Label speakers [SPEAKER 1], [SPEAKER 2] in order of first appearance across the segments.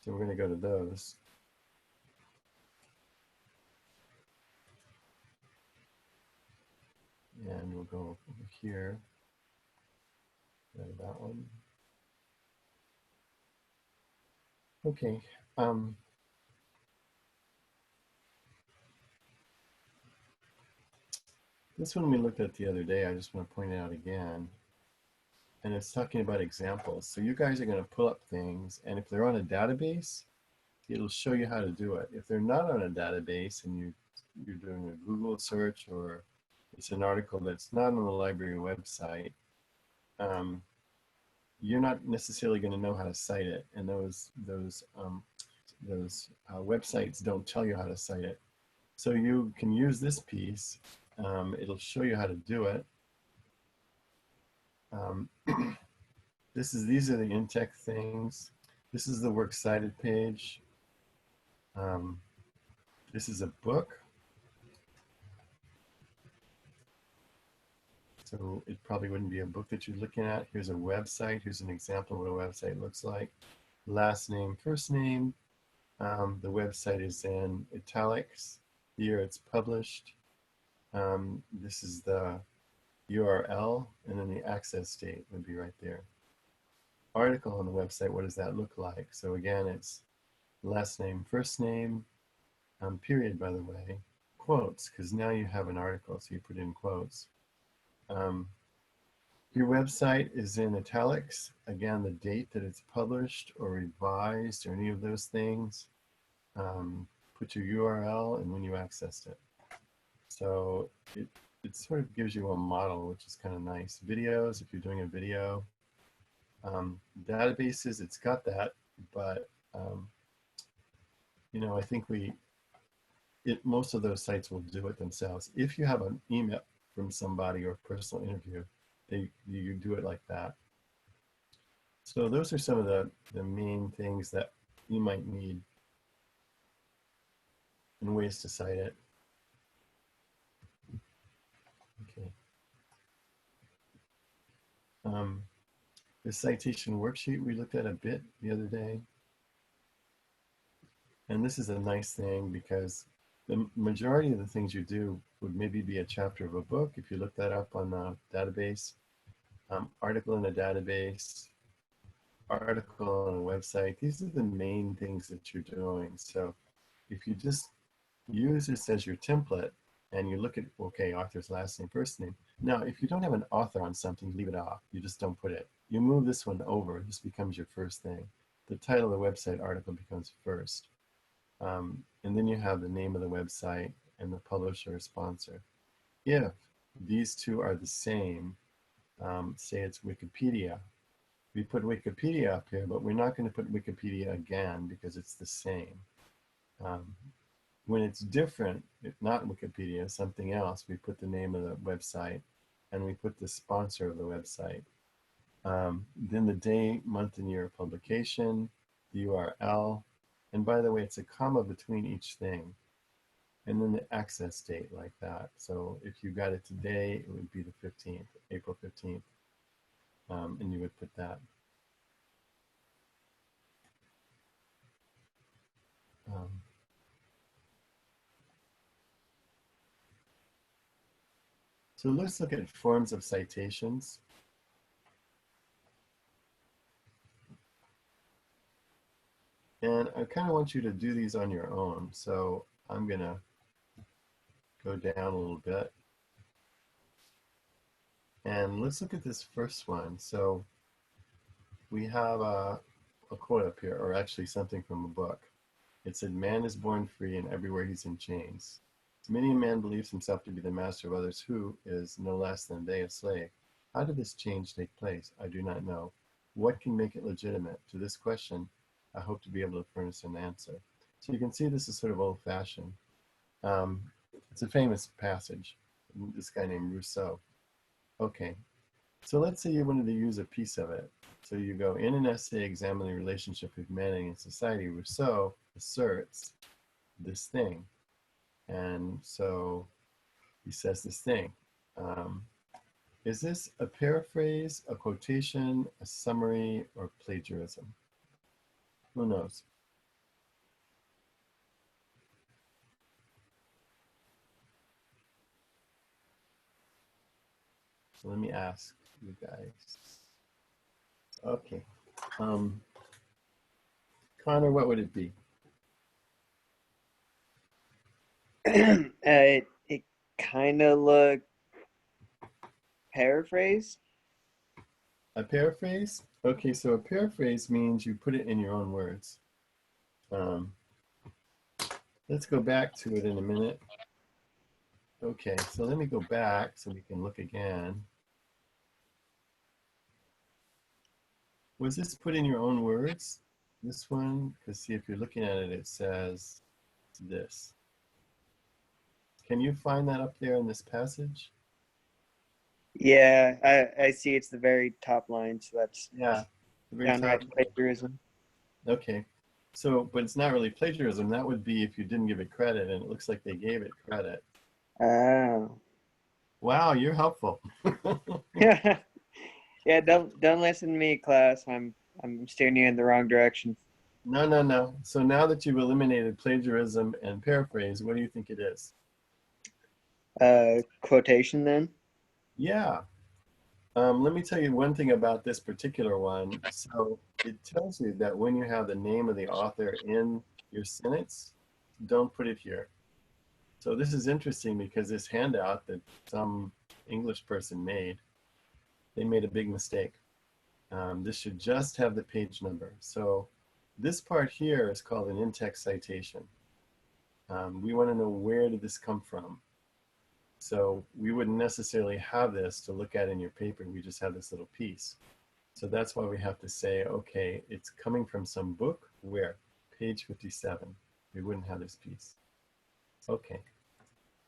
[SPEAKER 1] So we're going to go to those. And we'll go over here. Go to that one. Okay. This one we looked at the other day. I just want to point it out again. And it's talking about examples. So you guys are going to pull up things, and if they're on a database, it'll show you how to do it. If they're not on a database and you're doing a Google search, or it's an article that's not on the library website, you're not necessarily going to know how to cite it, and those websites don't tell you how to cite it. So you can use this piece. It'll show you how to do it. These are the in-text things. This is the works cited page. This is a book. So it probably wouldn't be a book that you're looking at. Here's a website. Here's an example of what a website looks like. Last name, first name. The website is in italics. The year it's published. This is the URL, and then the access date would be right there. Article on the website, what does that look like? So again, it's last name, first name, period, by the way, quotes, because now you have an article, so you put in quotes. Your website is in italics. Again, the date that it's published or revised or any of those things. Put your URL and when you accessed it. So it sort of gives you a model, which is kind of nice. Videos, if you're doing a video. Databases, it's got that, but you know, I think most of those sites will do it themselves. If you have an email from somebody or a personal interview, you do it like that. So those are some of the main things that you might need and ways to cite it. Okay. The citation worksheet we looked at a bit the other day. And this is a nice thing because the majority of the things you do would maybe be a chapter of a book if you look that up on the database, article in a database, article on a website. These are the main things that you're doing. So if you just use this as your template and you look at, okay, author's last name, first name. Now, if you don't have an author on something, leave it off. You just don't put it. You move this one over, this becomes your first thing. The title of the website article becomes first. And then you have the name of the website and the publisher or sponsor. If these two are the same, say it's Wikipedia, we put Wikipedia up here, but we're not going to put Wikipedia again because it's the same. When it's different, if not Wikipedia, something else, we put the name of the website and we put the sponsor of the website. Then the day, month, and year of publication, the URL, and by the way, it's a comma between each thing. And then the access date like that. So if you got it today, it would be the 15th, April 15th. And you would put that. So let's look at forms of citations. And I kind of want you to do these on your own. So I'm going to go down a little bit. And let's look at this first one. So we have a quote up here, or actually something from a book. It said, "Man is born free, and everywhere he's in chains. Many a man believes himself to be the master of others who is no less than they a slave. How did this change take place? I do not know. What can make it legitimate? To this question, I hope to be able to furnish an answer." So you can see this is sort of old-fashioned. It's a famous passage. This guy named Rousseau. Okay, so let's say you wanted to use a piece of it. So you go, in an essay examining the relationship of humanity and society, Rousseau asserts this thing. And so he says this thing. Is this a paraphrase, a quotation, a summary, or plagiarism? Who knows? So let me ask you guys. Okay. Um, Connor, what would it be?
[SPEAKER 2] It kind of looked paraphrased.
[SPEAKER 1] A paraphrase? Okay, so a paraphrase means you put it in your own words. Um, let's go back to it in a minute. Okay, so let me go back so we can look again. Was this put in your own words? This one? Because see, if you're looking at it, it says this. Can you find that up there in this passage?
[SPEAKER 2] Yeah, I see it's the very top line, so that's
[SPEAKER 1] Yeah, the very top.
[SPEAKER 2] downright plagiarism.
[SPEAKER 1] Okay. So, but it's not really plagiarism. That would be if you didn't give it credit, and it looks like they gave it credit.
[SPEAKER 2] Oh.
[SPEAKER 1] Wow, you're helpful.
[SPEAKER 2] Yeah, don't listen to me, class. I'm steering you in the wrong direction.
[SPEAKER 1] No, no, no. So now that you've eliminated plagiarism and paraphrase, what do you think it is?
[SPEAKER 2] Quotation then?
[SPEAKER 1] Yeah. Let me tell you one thing about this particular one. So it tells you that when you have the name of the author in your sentence, don't put it here. So this is interesting because this handout that some English person made, they made a big mistake. This should just have the page number. So this part here is called an in-text citation. We want to know, where did this come from? So we wouldn't necessarily have this to look at in your paper. We just have this little piece. So that's why we have to say, okay, it's coming from some book. Where? Page 57. We wouldn't have this piece. Okay.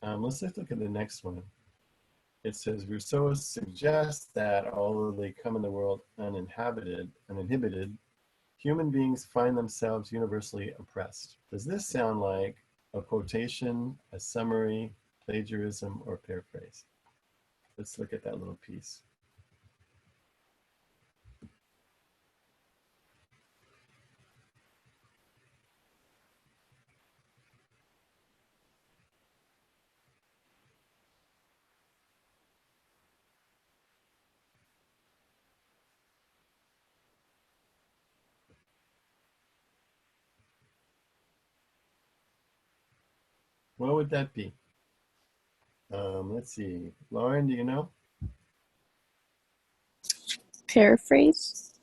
[SPEAKER 1] Let's just look at the next one. It says Rousseau suggests that although they come in the world uninhibited, human beings find themselves universally oppressed. Does this sound like a quotation, a summary, plagiarism, or paraphrase? Let's look at that little piece. What would that be? Let's see. Lauren, do you know?
[SPEAKER 3] Paraphrase?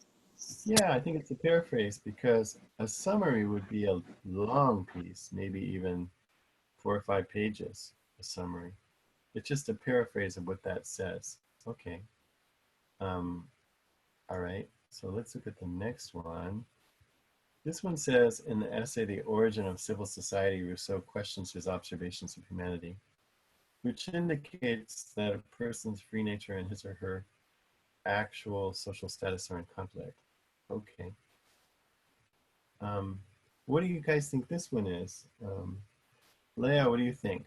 [SPEAKER 1] Yeah, I think it's a paraphrase because a summary would be a long piece, maybe even 4 or 5 pages, a summary. It's just a paraphrase of what that says. Okay. Um, all right. So let's look at the next one. This one says, in the essay, The Origin of Civil Society, Rousseau questions his observations of humanity, which indicates that a person's free nature and his or her actual social status are in conflict. Okay. Um, what do you guys think this one is? Leah, what do you think?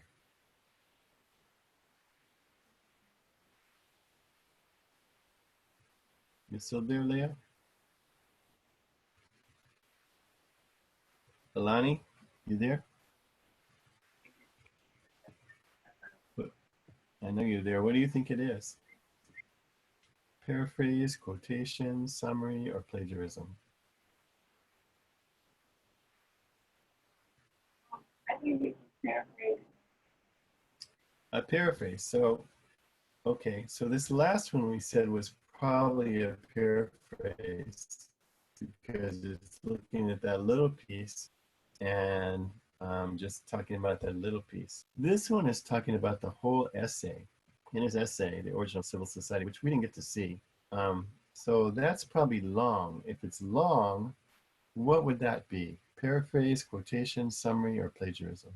[SPEAKER 1] You still there, Leah? Alani, you there? I know you're there. What do you think it is? Paraphrase, quotation, summary, or plagiarism? A paraphrase. So, okay, so this last one we said was probably a paraphrase because it's looking at that little piece and just talking about that little piece. This one is talking about the whole essay. In his essay, The Origin of Civil Society, which we didn't get to see. So that's probably long. If it's long, what would that be? Paraphrase, quotation, summary, or plagiarism?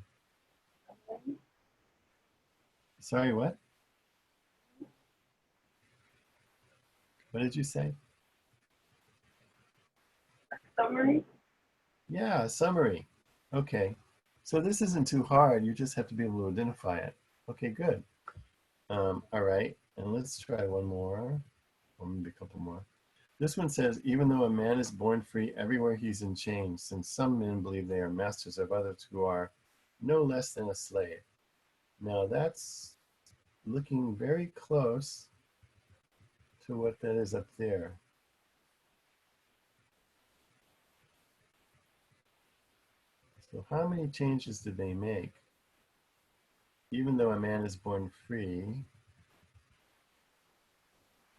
[SPEAKER 1] Sorry, what? What did you say?
[SPEAKER 3] Summary?
[SPEAKER 1] Yeah, summary. Okay. So this isn't too hard. You just have to be able to identify it. Okay, good. All right. And let's try one more, or maybe a couple more. This one says, even though a man is born free, everywhere he's in chains, since some men believe they are masters of others who are no less than a slave. Now that's looking very close to what that is up there. So how many changes did they make? Even though a man is born free.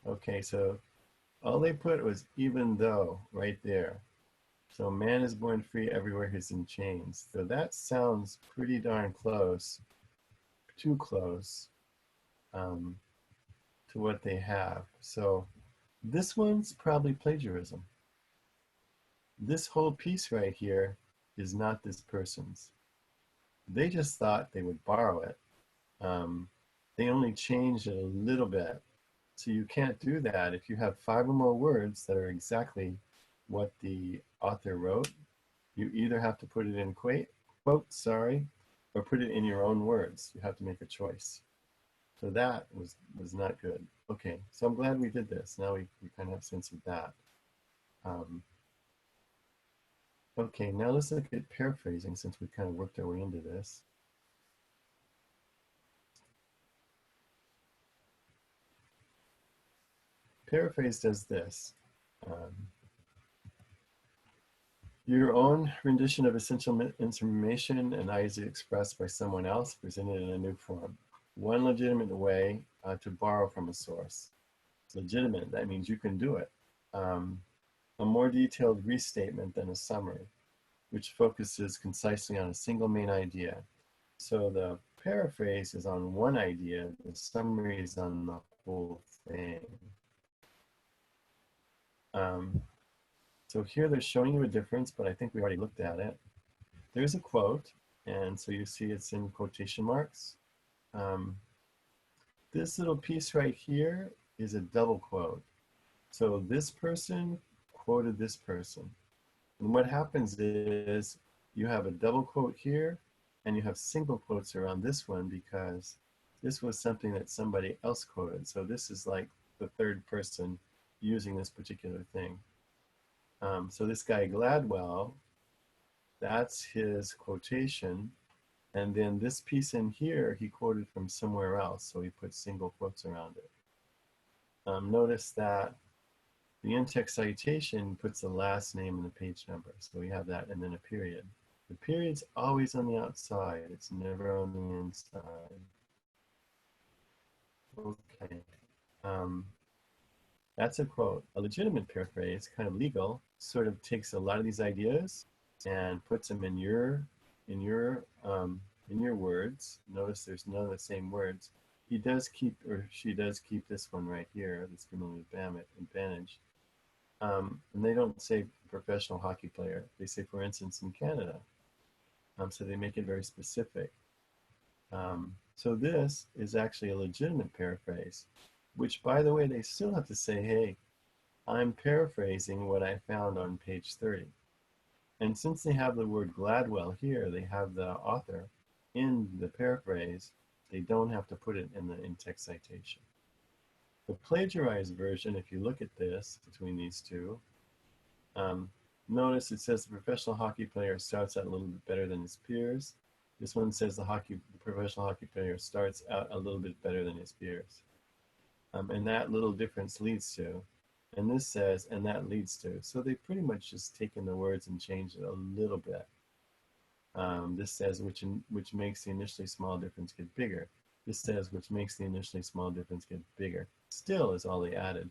[SPEAKER 1] Okay, so all they put was even though right there. So man is born free everywhere he's in chains. So that sounds pretty darn close, too close um, to what they have. So this one's probably plagiarism. This whole piece right here is not this person's. They just thought they would borrow it. They only changed it a little bit. So you can't do that if you have 5 or more words that are exactly what the author wrote. You either have to put it in quotes, or put it in your own words. You have to make a choice. So that was not good. Okay, so I'm glad we did this. Now we kind of have sense of that. Okay, now let's look at paraphrasing since we kind of worked our way into this. Paraphrase does this. Your own rendition of essential information and ideas expressed by someone else presented in a new form. One legitimate way to borrow from a source. Legitimate, that means you can do it. A more detailed restatement than a summary, which focuses concisely on a single main idea. So the paraphrase is on one idea, the summary is on the whole thing. So here they're showing you a difference, but I think we already looked at it. There's a quote, and so you see it's in quotation marks. This little piece right here is a double quote. So this person quoted this person. And what happens is you have a double quote here, and you have single quotes around this one because this was something that somebody else quoted. So this is like the third person using this particular thing. So this guy Gladwell, that's his quotation. And then this piece in here, he quoted from somewhere else. So he put single quotes around it. Notice that the in-text citation puts the last name and the page number. So we have that and then a period. The period's always on the outside. It's never on the inside. Okay. That's a quote. A legitimate paraphrase, kind of legal, sort of takes a lot of these ideas and puts them in your words. Notice there's none of the same words. He does keep, or she does keep this one right here, this cumulative advantage. And they don't say professional hockey player. They say, for instance, in Canada. So they make it very specific. So this is actually a legitimate paraphrase, which, by the way, they still have to say, hey, I'm paraphrasing what I found on page 30. And since they have the word Gladwell here, they have the author in the paraphrase, they don't have to put it in the in-text citation. The plagiarized version, if you look at this between these two, notice it says the professional hockey player starts out a little bit better than his peers. This one says the professional hockey player starts out a little bit better than his peers. And that little difference leads to, and this says, and that leads to. So they pretty much just taken the words and changed it a little bit. This says, which makes the initially small difference get bigger. This says, which makes the initially small difference get bigger. Still is all they added.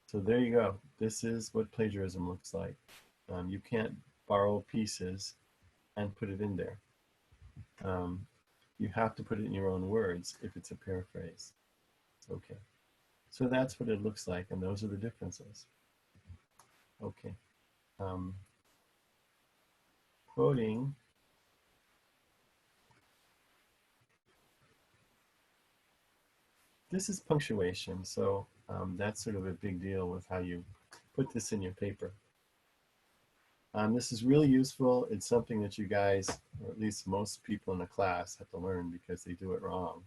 [SPEAKER 1] So there you go. This is what plagiarism looks like. You can't borrow pieces and put it in there. You have to put it in your own words if it's a paraphrase. Okay. So that's what it looks like, and those are the differences. Okay. Quoting. This is punctuation, so that's sort of a big deal with how you put this in your paper. This is really useful. It's something that you guys, or at least most people in the class, have to learn because they do it wrong.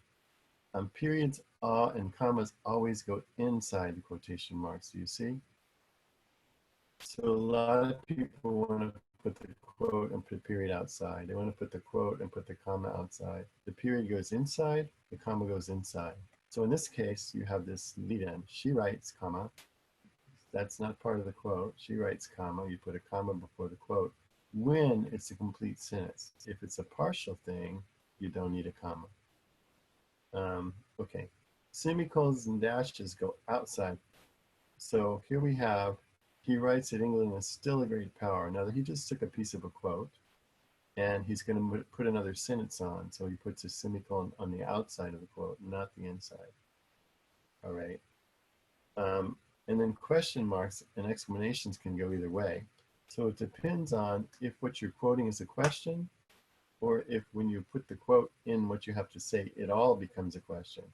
[SPEAKER 1] Periods and commas always go inside the quotation marks. Do you see? So a lot of people want to put the quote and put a period outside. They want to put the quote and put the comma outside. The period goes inside, the comma goes inside. So in this case, you have this lead-in. She writes, comma. That's not part of the quote. She writes, comma. You put a comma before the quote when it's a complete sentence. If it's a partial thing, you don't need a comma. Okay. Semicolons and dashes go outside. So here we have, he writes that England is still a great power. Now, he just took a piece of a quote, and he's going to put another sentence on. So he puts a semicolon on the outside of the quote, not the inside. All right. And then question marks and exclamations can go either way. So it depends on if what you're quoting is a question, or if when you put the quote in what you have to say, it all becomes a question.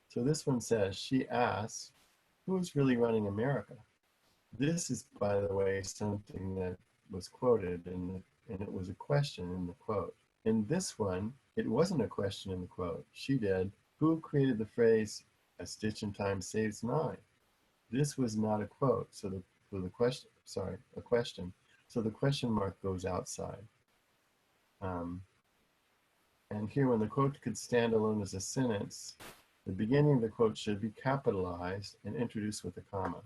[SPEAKER 1] So this one says, she asks, who's really running America? This is, by the way, something that was quoted and it was a question in the quote. In this one, it wasn't a question in the quote. She did. Who created the phrase, a stitch in time saves 9? This was not a quote. So the question, sorry, a question. So the question mark goes outside. And here, when the quote could stand alone as a sentence, the beginning of the quote should be capitalized and introduced with a comma.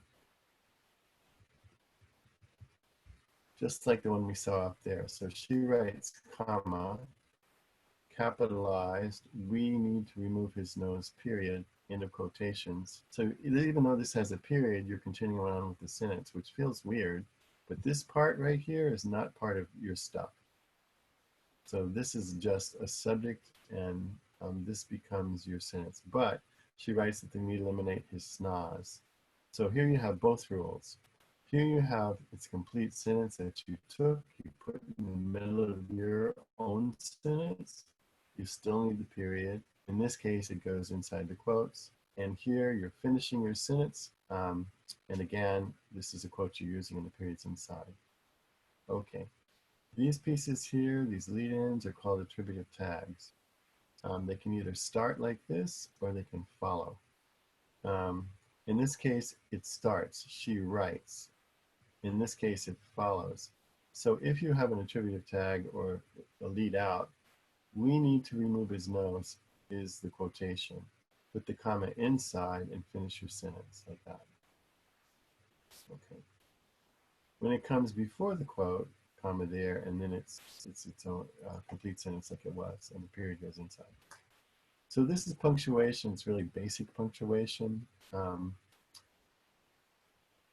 [SPEAKER 1] Just like the one we saw up there. So she writes, comma, capitalized, we need to remove his nose, period, end of quotations. So even though this has a period, you're continuing on with the sentence, which feels weird, but this part right here is not part of your stuff. So this is just a subject, and this becomes your sentence. But she writes that they need to eliminate his snaz. So here you have both rules. Here you have its complete sentence that you took, you put in the middle of your own sentence. You still need the period. In this case, it goes inside the quotes. And here you're finishing your sentence. And again, this is a quote you're using and the period's inside. Okay. These pieces here, these lead-ins, are called attributive tags. They can either start like this or they can follow. In this case, it starts. She writes. In this case, it follows. So if you have an attributive tag or a lead out, we need to remove his nose is the quotation. Put the comma inside and finish your sentence like that. Okay. When it comes before the quote, comma there, and then it's its own complete sentence like it was, and the period goes inside. So this is punctuation. It's really basic punctuation,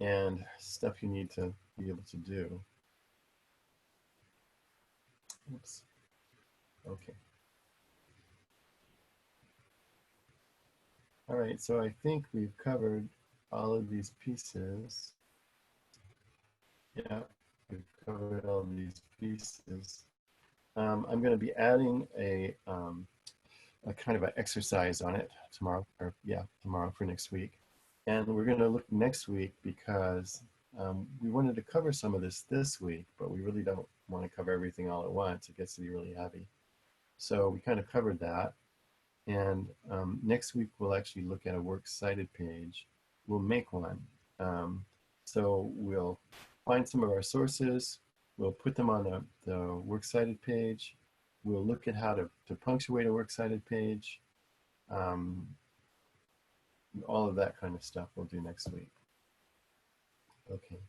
[SPEAKER 1] and stuff you need to be able to do. Oops. Okay. All right, so I think we've covered all of these pieces. Yeah, we've covered all of these pieces. I'm going to be adding a kind of an exercise on it tomorrow, or yeah, tomorrow for next week. And we're going to look next week because we wanted to cover some of this week, but we really don't want to cover everything all at once. It gets to be really heavy. So we kind of covered that. And next week, we'll actually look at a works cited page. We'll make one. So we'll find some of our sources. We'll put them on the works cited page. We'll look at how to punctuate a works cited page. All of that kind of stuff we'll do next week. Okay.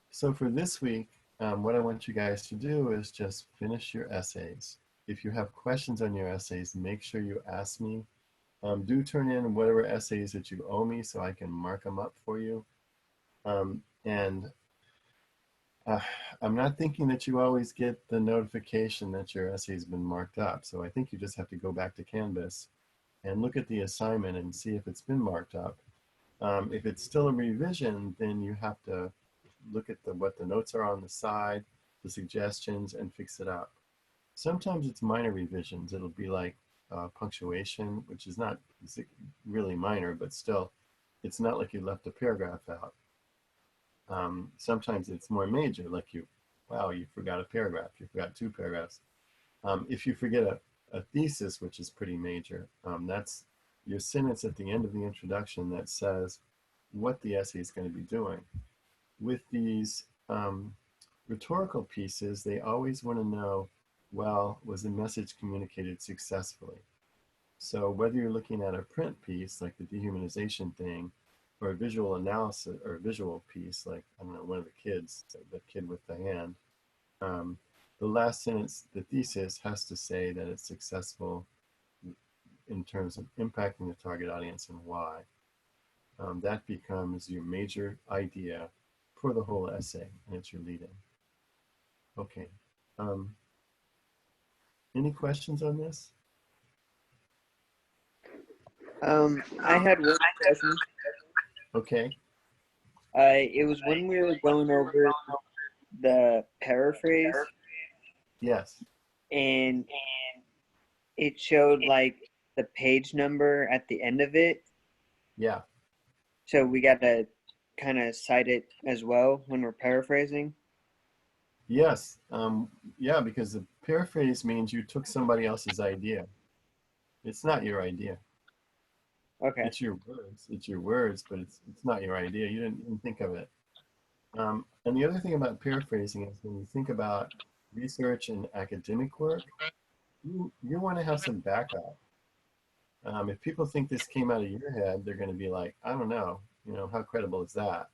[SPEAKER 1] So for this week, what I want you guys to do is just finish your essays. If you have questions on your essays, make sure you ask me. Do turn in whatever essays that you owe me so I can mark them up for you. I'm not thinking that you always get the notification that your essay has been marked up. So I think you just have to go back to Canvas and look at the assignment and see if it's been marked up. If it's still a revision, then you have to look at what the notes are on the side, the suggestions, and fix it up. Sometimes it's minor revisions. It'll be like punctuation, which is not really minor, but still, it's not like you left a paragraph out. Sometimes it's more major, like you forgot a paragraph, you forgot 2 paragraphs. If you forget a thesis, which is pretty major, that's your sentence at the end of the introduction that says what the essay is going to be doing. With these rhetorical pieces, they always want to know, well, was the message communicated successfully? So whether you're looking at a print piece like the dehumanization thing, or a visual analysis or a visual piece like, I don't know, one of the kids, the kid with the hand, um, the last sentence, the thesis has to say that it's successful in terms of impacting the target audience and why. That becomes your major idea for the whole essay, and it's your lead-in. Okay. Um, any questions on this?
[SPEAKER 2] I had one question.
[SPEAKER 1] Okay.
[SPEAKER 2] It was when we were going over the paraphrase,
[SPEAKER 1] Yes.
[SPEAKER 2] and it showed like the page number at the end of it.
[SPEAKER 1] Yeah.
[SPEAKER 2] So we got to kind of cite it as well when we're paraphrasing.
[SPEAKER 1] Yes. Yeah, because the paraphrase means you took somebody else's idea. It's not your idea.
[SPEAKER 2] Okay.
[SPEAKER 1] It's your words. It's your words, but it's not your idea. You didn't even think of it. And the other thing about paraphrasing is when you think about research and academic work, you want to have some backup. If people think this came out of your head, they're going to be like, I don't know, how credible is that?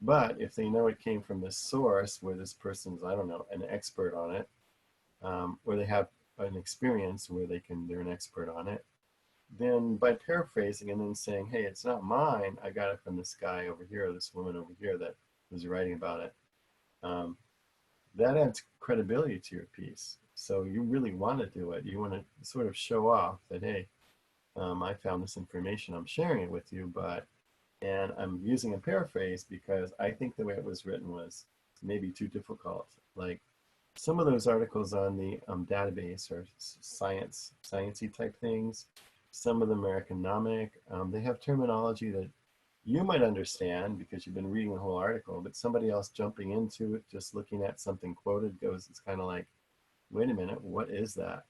[SPEAKER 1] But if they know it came from this source where this person's, I don't know, an expert on it, or they have an experience where they're an expert on it, then by paraphrasing and then saying, hey, it's not mine, I got it from this guy over here, or this woman over here that was writing about it. Um, that adds credibility to your piece. So you really want to do it. You want to sort of show off that, hey, I found this information, I'm sharing it with you, and I'm using a paraphrase because I think the way it was written was maybe too difficult. Like some of those articles on the database are sciencey type things. Some of them are economic. They have terminology that you might understand because you've been reading the whole article, but somebody else jumping into it, just looking at something quoted, it's kind of like, wait a minute, what is that?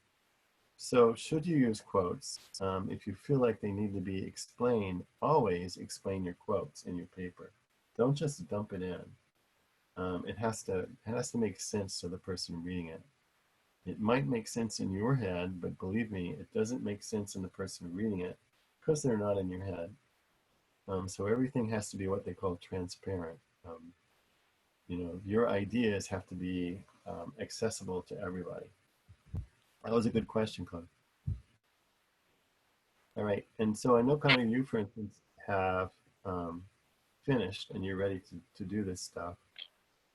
[SPEAKER 1] So should you use quotes? If you feel like they need to be explained, always explain your quotes in your paper. Don't just dump it in. It has to make sense to the person reading it. It might make sense in your head, but believe me, it doesn't make sense in the person reading it because they're not in your head. So everything has to be what they call transparent. Your ideas have to be accessible to everybody. That was a good question, Claude. All right, and so I know, Connor, you, for instance, have finished and you're ready to do this stuff.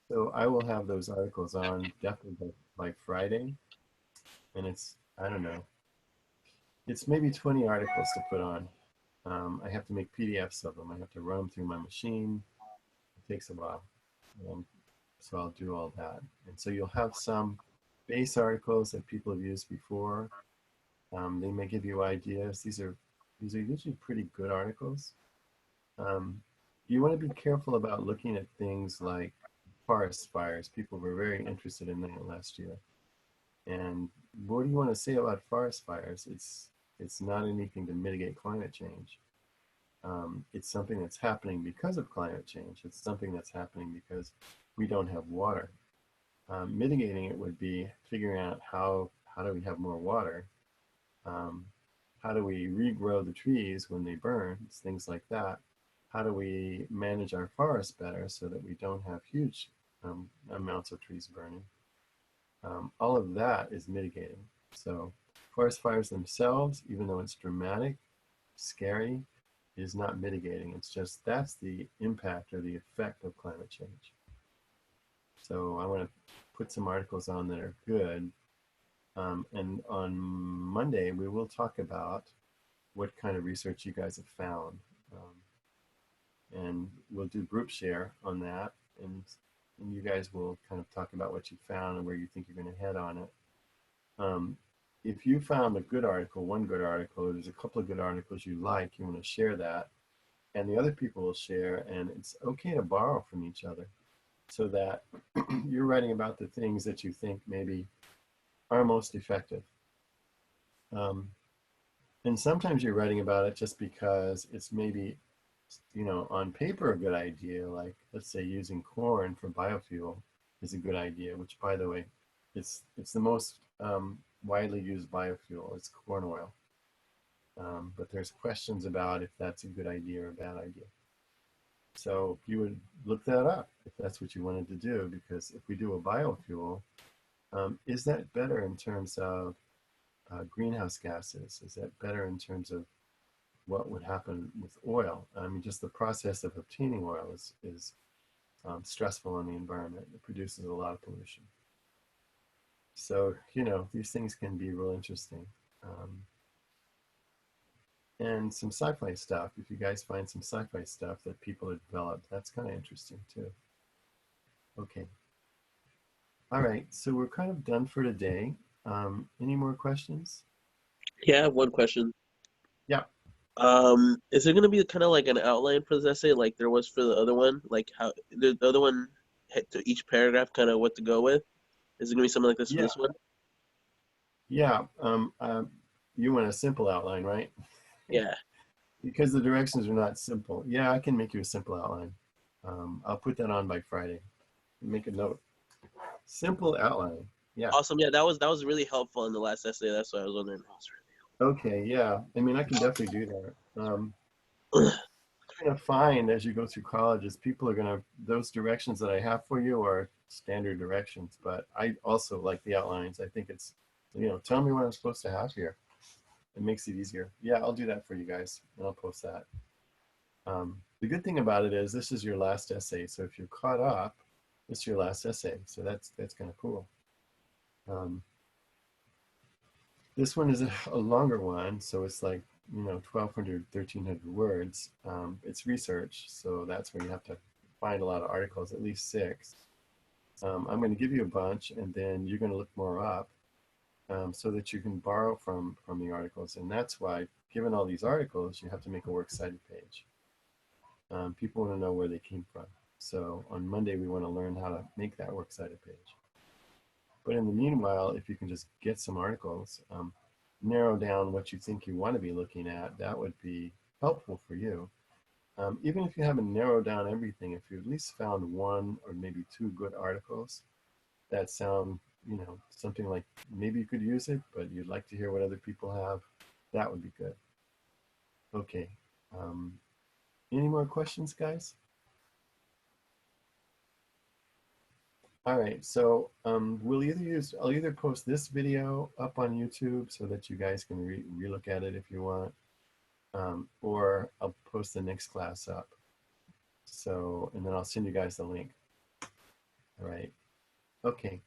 [SPEAKER 1] So I will have those articles on definitely by Friday, and I don't know, it's maybe 20 articles to put on. I have to make PDFs of them. I have to run them through my machine. It takes a while. So I'll do all that. And so you'll have some base articles that people have used before. They may give you ideas. These are usually pretty good articles. You want to be careful about looking at things like forest fires. People were very interested in that last year. And what do you want to say about forest fires? It's not anything to mitigate climate change. It's something that's happening because of climate change. It's something that's happening because we don't have water. Mitigating it would be figuring out how do we have more water? Um, how do we regrow the trees when they burn? It's things like that. How do we manage our forests better so that we don't have huge amounts of trees burning? All of that is mitigating. So forest fires themselves, even though it's dramatic, scary, is not mitigating. It's just that's the impact or the effect of climate change. So I want to put some articles on that are good. And on Monday, we will talk about what kind of research you guys have found. And we'll do group share on that. And you guys will kind of talk about what you found and where you think you're going to head on it. If you found a good article, one good article, or there's a couple of good articles you like, you want to share that. And the other people will share. And it's okay to borrow from each other so that you're writing about the things that you think maybe are most effective. And sometimes you're writing about it just because it's maybe, on paper a good idea, like let's say using corn for biofuel is a good idea, which by the way, it's the most widely used biofuel, it's corn oil. but there's questions about if that's a good idea or a bad idea. So you would look that up if that's what you wanted to do, because if we do a biofuel, is that better in terms of greenhouse gases? Is that better in terms of what would happen with oil? I mean, just the process of obtaining oil is stressful on the environment. It produces a lot of pollution. So, these things can be real interesting. And some sci-fi stuff, if you guys find some sci-fi stuff that people have developed, that's kind of interesting too. Okay. All right, so we're kind of done for today. Any more questions?
[SPEAKER 4] Yeah, I have one question.
[SPEAKER 1] Yeah.
[SPEAKER 4] Is there gonna be kind of like an outline for this essay, like there was for the other one? Like how the other one had to each paragraph kind of what to go with? Is it gonna be something like this for
[SPEAKER 1] Yeah.
[SPEAKER 4] this one?
[SPEAKER 1] Yeah. You want a simple outline, right?
[SPEAKER 4] Yeah.
[SPEAKER 1] Because the directions are not simple. Yeah, I can make you a simple outline. I'll put that on by Friday. Make a note. Simple outline. Yeah.
[SPEAKER 4] Awesome. Yeah, that was really helpful in the last essay. That's why I was wondering.
[SPEAKER 1] Okay. Yeah. I mean, I can definitely do that. You're gonna find as you go through college is people are gonna those directions that I have for you are standard directions, but I also like the outlines. I think it's tell me what I'm supposed to have here. It makes it easier. Yeah, I'll do that for you guys, and I'll post that. The good thing about it is this is your last essay, so if you're caught up, this is your last essay. So that's kind of cool. This one is a longer one, so it's like 1,200, 1,300 words. It's research, so that's where you have to find a lot of articles, at least 6. I'm going to give you a bunch, and then you're going to look more up so that you can borrow from the articles. And that's why, given all these articles, you have to make a works cited page. People want to know where they came from. So on Monday, we want to learn how to make that works cited page. But in the meanwhile, if you can just get some articles, narrow down what you think you want to be looking at, that would be helpful for you. Even if you haven't narrowed down everything, if you at least found 1 or maybe 2 good articles that sound, something like maybe you could use it, but you'd like to hear what other people have, that would be good. Okay. Any more questions, guys? All right, so I'll either post this video up on YouTube so that you guys can relook at it if you want, or I'll post the next class up. So, and then I'll send you guys the link. All right, okay.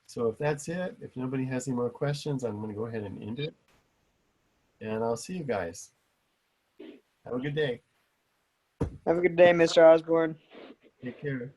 [SPEAKER 1] So if that's it, if nobody has any more questions, I'm going to go ahead and end it. And I'll see you guys. Have a good day.
[SPEAKER 2] Have a good day, Mr. Osborne.
[SPEAKER 1] Take care.